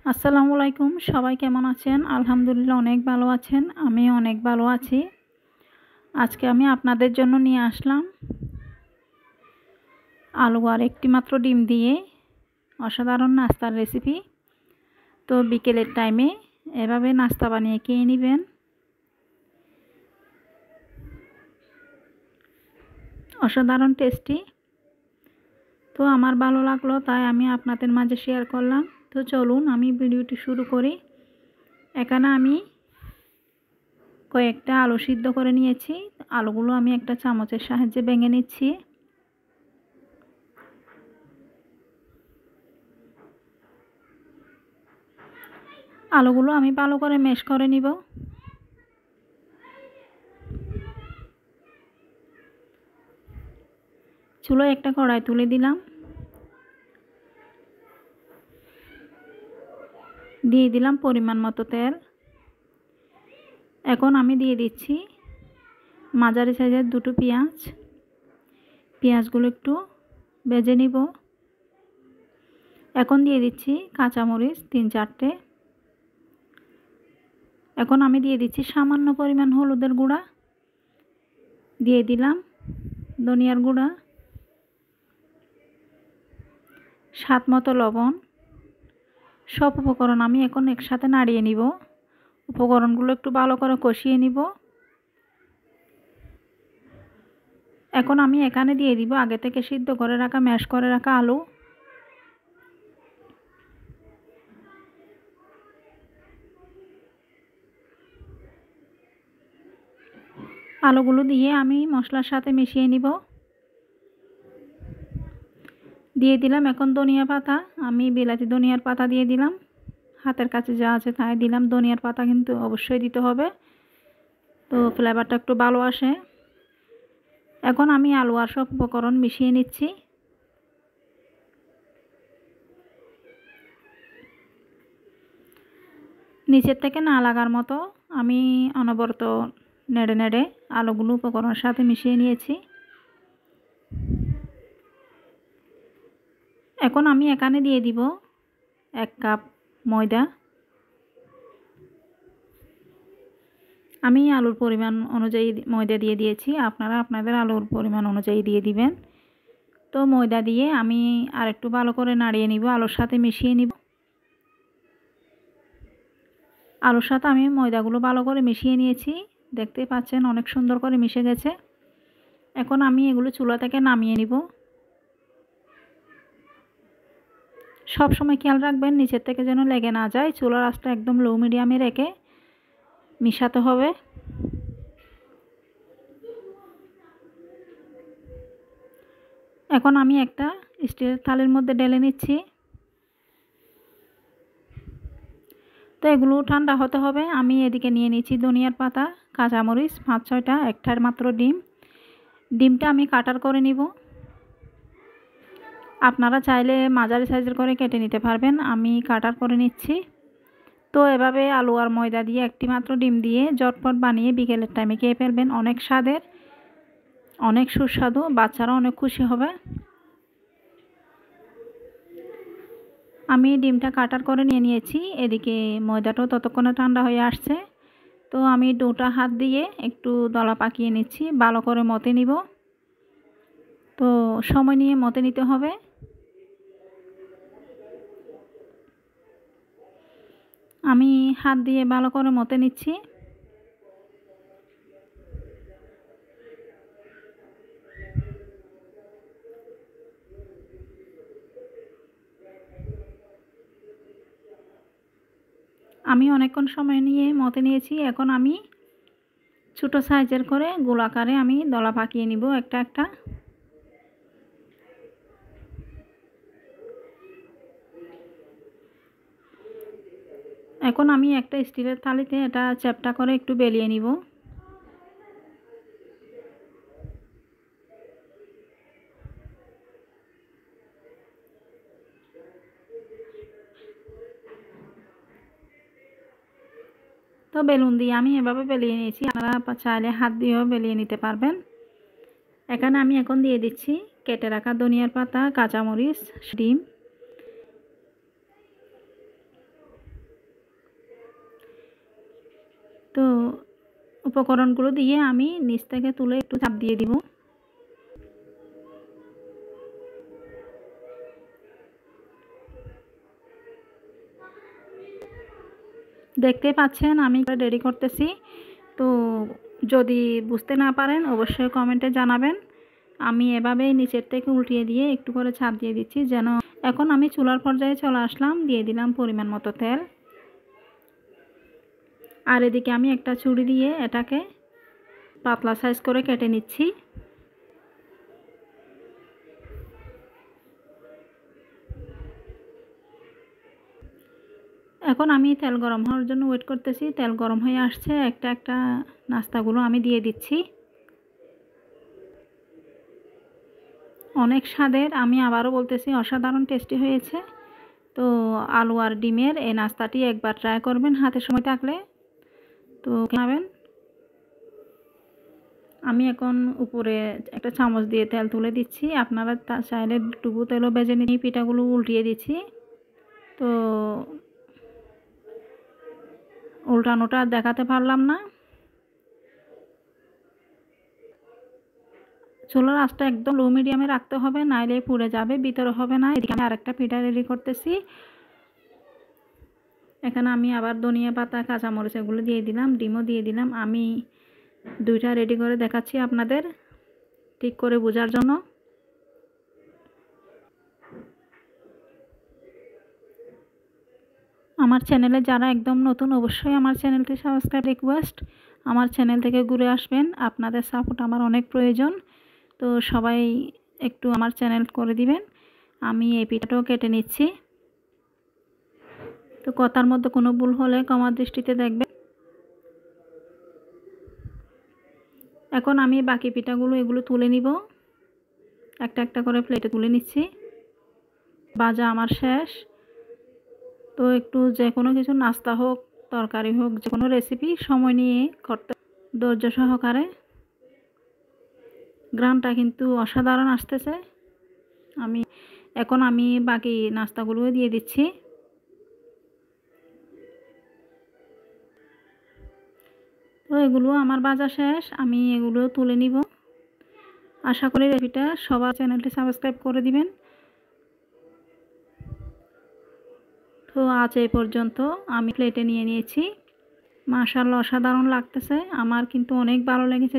আসসালামু আলাইকুম। সবাই কেমন আছেন? আলহামদুলিল্লাহ অনেক ভালো আছেন। আমি অনেক ভালো আছি। আজকে আমি আপনাদের জন্য নিয়ে আসলাম আলু আর একটি মাত্র ডিম দিয়ে অসাধারণ নাস্তার রেসিপি। তো বিকেলের টাইমে এভাবে নাস্তা বানিয়ে খেয়ে নেবেন। অসাধারণ টেস্টি। তো আমার ভালো লাগলো তাই আমি আপনাদের মাঝে শেয়ার করলাম। তো চলুন আমি ভিডিওটি শুরু করি। এখানে আমি কয়েকটা আলু সিদ্ধ করে নিয়েছি। আলুগুলো আমি একটা চামচের সাহায্যে ভেঙে নিচ্ছি। আলুগুলো আমি ভালো করে ম্যাশ করে নিব। চুলোয় একটা কড়াই তুলে দিলাম, দিয়ে দিলাম পরিমাণ মতো তেল। এখন আমি দিয়ে দিচ্ছি মাঝারি সাইজের দুটো পেঁয়াজ। পেঁয়াজগুলো একটু ভেজে নিব। এখন দিয়ে দিচ্ছি কাঁচামরিচ 3-4টে। এখন আমি দিয়ে দিচ্ছি সামান্য পরিমাণ হলুদের গুঁড়া, দিয়ে দিলাম ধনিয়ার গুঁড়া, স্বাদ মতো লবণ। সব উপকরণ আমি এখন একসাথে নাড়িয়ে নিব। উপকরণগুলো একটু ভালো করে কষিয়ে নিব। এখন আমি এখানে দিয়ে দিব আগে থেকে সিদ্ধ করে রাখা ম্যাশ করে রাখা আলু। আলুগুলো দিয়ে আমি মশলার সাথে মিশিয়ে নিব। দিয়ে দিলাম এখন ধনিয়া পাতা। আমি বিলাতি ধনিয়ার পাতা দিয়ে দিলাম। হাতের কাছে যা আছে তাই দিলাম। ধনিয়ার পাতা কিন্তু অবশ্যই দিতে হবে, তো ফ্লেভারটা একটু ভালো আসে। এখন আমি আলু আর সব উপকরণ মিশিয়ে নিচ্ছি। নিচের থেকে না লাগার মতো আমি অনবরত নেড়ে নেড়ে আলুগুলো উপকরণের সাথে মিশিয়ে নিয়েছি। এখন আমি এখানে দিয়ে দিব 1 কাপ ময়দা। আমি আলুর পরিমাণ অনুযায়ী ময়দা দিয়ে দিয়েছি, আপনারা আপনাদের আলুর পরিমাণ অনুযায়ী দিয়ে দিবেন। তো ময়দা দিয়ে আমি আরেকটু ভালো করে নাড়িয়ে নিব, আলুর সাথে মিশিয়ে নিব। আলুর সাথে আমি ময়দাগুলো ভালো করে মিশিয়ে নিয়েছি। দেখতেই পাচ্ছেন অনেক সুন্দর করে মিশে গেছে। এখন আমি এগুলো চুলা থেকে নামিয়ে নিব। সব সময় খেয়াল রাখবেন নিচের থেকে যেন লেগে না যায়। চুলার আঁচটা একদম লো মিডিয়ামে রেখে মিশাতে হবে। এখন আমি একটা স্টিলের থালের মধ্যে ঢেলে নিচ্ছি। তো এগুলো ঠান্ডা হতে হবে। আমি এদিকে নিয়ে নিচ্ছি ধনিয়ার পাতা, কাঁচামরিচ 5-6টা, একটার মাত্র ডিম। ডিমটা আমি কাটার করে নিব। আপনারা চাইলে মাঝারি সাইজের করে কেটে নিতে পারবেন, আমি কাটার করে নিচ্ছি। তো এভাবে আলু আর ময়দা দিয়ে একটি মাত্র ডিম দিয়ে ঝটপট বানিয়ে বিকেলের টাইমে খেয়ে ফেলবেন। অনেক স্বাদের, অনেক সুস্বাদু, বাচ্চারা অনেক খুশি হবে। আমি ডিমটা কাটার করে নিয়ে নিয়েছি। এদিকে ময়দাটাও ততক্ষণে ঠান্ডা হয়ে আসছে। তো আমি ডোটা হাত দিয়ে একটু দলা পাকিয়ে নিচ্ছি, ভালো করে মতে নিব। তো সময় নিয়ে মতে নিতে হবে। আমি হাত দিয়ে ভালো করে মতে নিচ্ছি। আমি অনেকক্ষণ সময় নিয়ে মতে নিয়েছি। এখন আমি ছোটো সাইজের করে গোলাকারে আমি দলা পাকিয়ে নিব একটা একটা। এখন আমি একটা স্টিলের থালিতে এটা চ্যাপ্টা করে একটু বেলিয়ে নিব। তো বেলুন দিয়ে আমি এভাবে বেলিয়ে নিয়েছি, আপনারা চাইলে হাত দিয়েও বেলিয়ে নিতে পারবেন। এখানে আমি এখন দিয়ে দিচ্ছি কেটে রাখা ধনিয়ার পাতা, কাঁচামরিচ, ডিম। তো উপকরণগুলো দিয়ে আমি নিচ থেকে তুলে একটু চাপ দিয়ে দিব। দেখতে পাচ্ছেন আমি রেডি করতেছি। তো যদি বুঝতে না পারেন অবশ্যই কমেন্টে জানাবেন। আমি এভাবেই নিচের থেকে উল্টিয়ে দিয়ে একটু করে ছাপ দিয়ে দিচ্ছি যেন। এখন আমি চুলার পর্যায়ে চলে আসলাম, দিয়ে দিলাম পরিমাণ মতো তেল। আর এদিকে আমি একটা ছুরি দিয়ে এটাকে পাতলা সাইজ করে কেটে নিচ্ছি। এখন আমি তেল গরম হওয়ার জন্য ওয়েট করতেছি। তেল গরম হয়ে আসছে, একটা একটা নাস্তাগুলো আমি দিয়ে দিচ্ছি। অনেক স্বাদের, আমি আবারও বলতেছি অসাধারণ টেস্টি হয়েছে। তো আলু আর ডিমের এই নাস্তাটি একবার ট্রাই করবেন হাতে সময় থাকলে। তো খাবেন। আমি এখন উপরে একটা চামচ দিয়ে তেল তুলে দিচ্ছি। আপনারা চাইলে ডুবো তেলও ভেজে নিয়ে পিঠাগুলো উল্টিয়ে দিচ্ছি। তো উল্টানোটা দেখাতে পারলাম না। চুলার আঁচটা একদম লো মিডিয়ামে রাখতে হবে, নাইলে পুড়ে যাবে, ভিতরে হবে না। এদিকে আমি আরেকটা পিঠা রেডি করতেছি। এখানে আমি আবার ধনিয়া পাতা, কাঁচামরিচ এগুলো দিয়ে দিলাম, ডিমও দিয়ে দিলাম। আমি দুইটা রেডি করে দেখাচ্ছি আপনাদের ঠিক করে বোঝার জন্য। আমার চ্যানেলে যারা একদম নতুন অবশ্যই আমার চ্যানেলটি সাবস্ক্রাইব রিকোয়েস্ট। আমার চ্যানেল থেকে ঘুরে আসবেন, আপনাদের সাপোর্ট আমার অনেক প্রয়োজন। তো সবাই একটু আমার চ্যানেল করে দিবেন। আমি এই পিঠাটাও কেটে নিচ্ছি। তো কথার মধ্যে কোনো ভুল হলে ক্ষমা দৃষ্টিতে দেখবেন। এখন আমি বাকি পিঠাগুলো এগুলো তুলে নিব, একটা একটা করে প্লেটে তুলে নিচ্ছি। ভাজা আমার শেষ। তো একটু যে কোনো কিছু নাস্তা হোক, তরকারি হোক, যে কোনো রেসিপি সময় নিয়ে করতে, ধৈর্য সহকারে। গ্রামটা কিন্তু অসাধারণ আসতেছে। এখন আমি বাকি নাস্তাগুলো দিয়ে দিচ্ছি। তো এগুলো আমার ভাজা শেষ, আমি এগুলো তুলে নিব। আশা করি রেসিপিটা সবার চ্যানেলটি সাবস্ক্রাইব করে দিবেন। তো আজ এই পর্যন্ত আমি প্লেটে নিয়ে নিয়েছি। মাশাআল্লাহ অসাধারণ লাগতেছে, আমার কিন্তু অনেক ভালো লেগেছে।